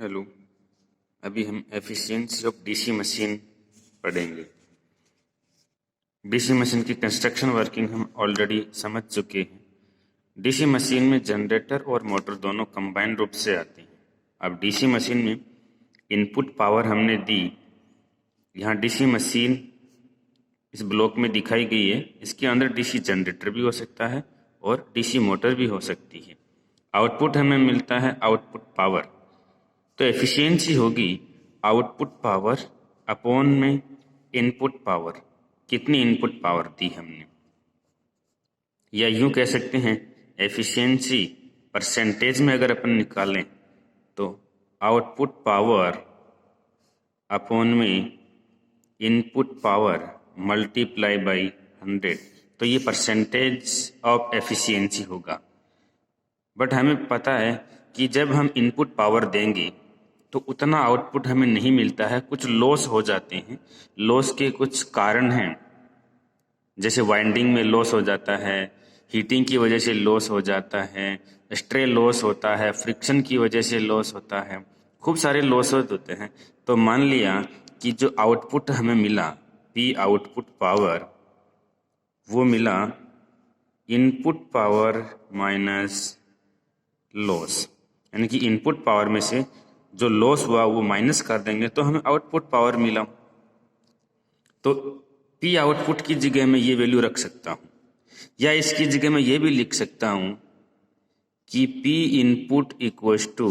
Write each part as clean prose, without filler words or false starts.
Hello. अभी हम efficiency of DC machine पढ़ेंगे। डीसी मशीन की कंस्ट्रक्शन वर्किंग हम ऑलरेडी समझ चुके हैं। डीसी मशीन में जनरेटर और मोटर दोनों कंबाइंड रूप से आते हैं। अब डीसी मशीन में इनपुट पावर हमने दी। यहाँ डीसी मशीन इस ब्लॉक में दिखाई गई है। इसके अंदर डीसी जनरेटर भी हो सकता है और डीसी मोटर भी हो सकती है। आउटपुट हमें मिलता है आउटपुट पावर। तो एफिशिएंसी होगी आउटपुट पावर अपॉन में इनपुट पावर। कितनी इनपुट पावर दी हमने, या यूं कह सकते हैं एफिशिएंसी परसेंटेज में अगर अपन निकालें तो आउटपुट पावर अपॉन में इनपुट पावर मल्टीप्लाई बाई 100। तो ये परसेंटेज ऑफ एफिशिएंसी होगा। बट हमें पता है कि जब हम इनपुट पावर देंगे तो उतना आउटपुट हमें नहीं मिलता है, कुछ लॉस हो जाते हैं। लॉस के कुछ कारण हैं, जैसे वाइंडिंग में लॉस हो जाता है, हीटिंग की वजह से लॉस हो जाता है, स्ट्रे लॉस होता है, फ्रिक्शन की वजह से लॉस होता है, खूब सारे लॉस होते हैं। तो मान लिया कि जो आउटपुट हमें मिला पी आउटपुट पावर, वो मिला इनपुट पावर माइनस लॉस, यानी कि इनपुट पावर में से जो लॉस हुआ वो माइनस कर देंगे तो हमें आउटपुट पावर मिला। तो पी आउटपुट की जगह में ये वैल्यू रख सकता हूं, या इसकी जगह में ये भी लिख सकता हूं कि P input equals to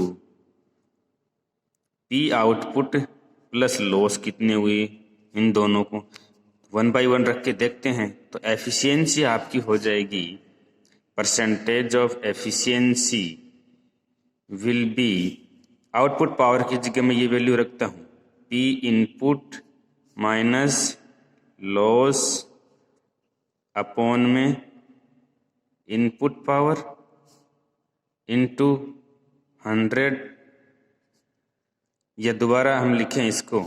P output plus loss कितने हुए, इन दोनों को 1 by 1 रख के देखते हैं। तो एफिशिएंसी आपकी हो जाएगी, percentage of efficiency will be, output power की जगह में ये वैल्यू रखता हूं P input minus loss upon में इनपुट पावर इनटू 100, या दोबारा हम लिखें इसको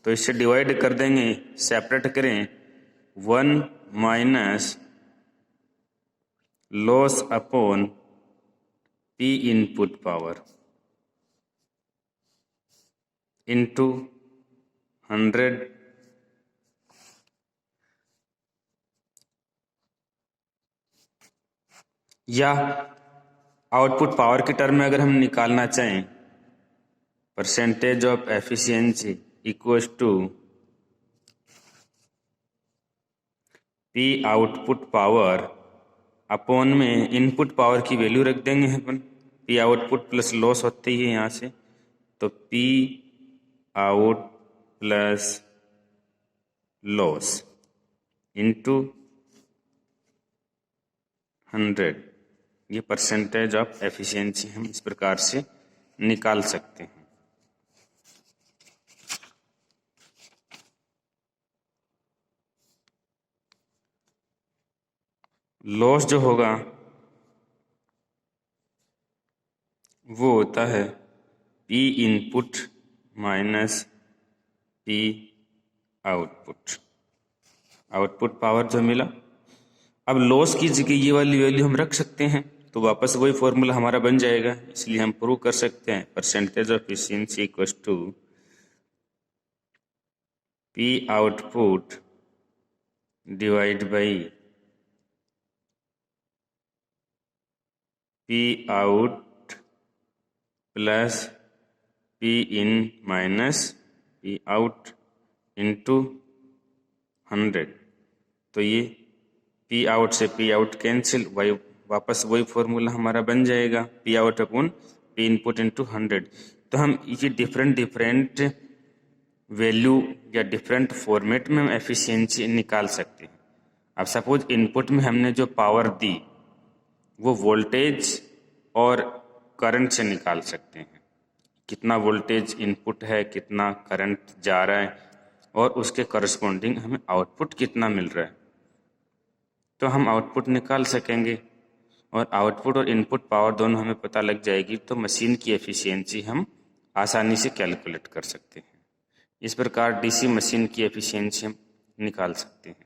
तो इससे डिवाइड कर देंगे, सेपरेट करें 1 minus loss upon P input power into 100, या आउटपुट पावर के टर्म में अगर हम निकालना चाहें, percentage of efficiency equals to P output power upon में इनपुट पावर की वैल्यू रख देंगे अपन, पी आउटपुट प्लस लॉस होते ही है यहाँ से, तो P out plus loss into 100। ये परसेंटेज ऑफ एफिशिएंसी हम इस प्रकार से निकाल सकते हैं। लॉस जो होगा वो होता है P input minus P output, output power जो मिला। अब लॉस की जगह ये वाली वैल्यू हम रख सकते हैं तो वापस वही फॉर्मूला हमारा बन जाएगा। इसलिए हम प्रूव कर सकते हैं percentage of efficiency equals to P output divide by P out plus P in minus P out into 100। तो ये पी आउट से पी आउट कैंसिल, वापस वही फॉर्मूला हमारा बन जाएगा P out upon P input into 100। तो हम ये डिफरेंट वैल्यू या डिफरेंट फॉर्मेट में हम एफिशिएंसी निकाल सकते हैं। अब सपोज इनपुट में हमने जो पावर दी वो वोल्टेज और करंट से निकाल सकते हैं, कितना वोल्टेज इनपुट है, कितना करंट जा रहा है, और उसके करस्पॉन्डिंग हमें आउटपुट कितना मिल रहा है, तो हम आउटपुट निकाल सकेंगे। और आउटपुट और इनपुट पावर दोनों हमें पता लग जाएगी तो मशीन की एफिशिएंसी हम आसानी से कैलकुलेट कर सकते हैं। इस प्रकार डीसी मशीन की एफिशिएंसी हम निकाल सकते हैं।